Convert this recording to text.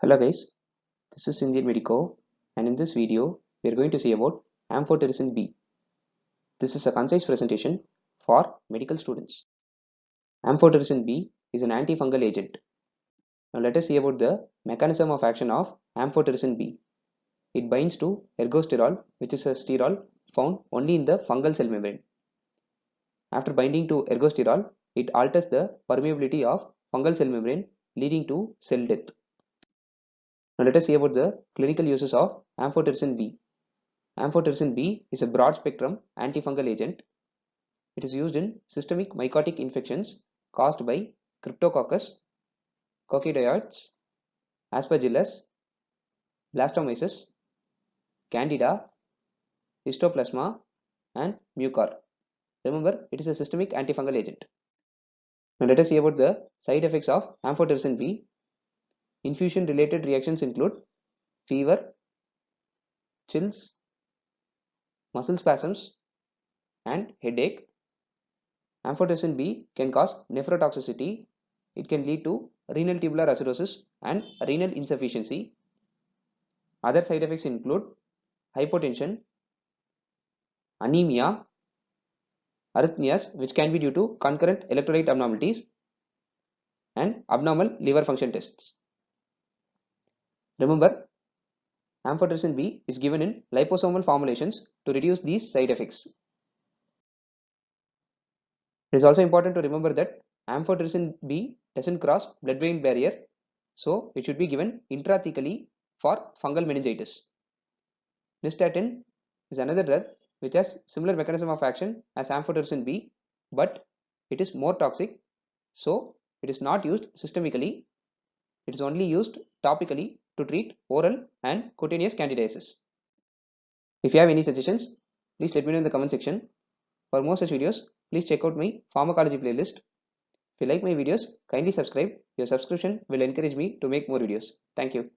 Hello guys, this is Indian Medico, and in this video we are going to see about Amphotericin B. This is a concise presentation for medical students. Amphotericin B is an antifungal agent. Now let us see about the mechanism of action of Amphotericin B. It binds to ergosterol, which is a sterol found only in the fungal cell membrane. After binding to ergosterol, it alters the permeability of fungal cell membrane, leading to cell death. Now let us see about the clinical uses of Amphotericin B. Amphotericin B is a broad-spectrum antifungal agent. It is used in systemic mycotic infections caused by Cryptococcus, coccidioides, Aspergillus, Blastomyces, Candida, Histoplasma, and Mucor. Remember, it is a systemic antifungal agent. Now let us see about the side effects of Amphotericin B. Infusion-related reactions include fever, chills, muscle spasms, and headache. Amphotericin B can cause nephrotoxicity. It can lead to renal tubular acidosis and renal insufficiency. Other side effects include hypotension, anemia, arrhythmias, which can be due to concurrent electrolyte abnormalities, and abnormal liver function tests. Remember, amphotericin B is given in liposomal formulations to reduce these side effects. It is also important to remember that amphotericin B doesn't cross blood-brain barrier, so it should be given intrathecally for fungal meningitis. Nystatin is another drug which has similar mechanism of action as amphotericin B, but it is more toxic, so it is not used systemically. It is only used topically to treat oral and cutaneous candidiasis. If you have any suggestions, please let me know in the comment section. For more such videos, please check out my pharmacology playlist. If you like my videos, kindly subscribe. Your subscription will encourage me to make more videos. Thank you.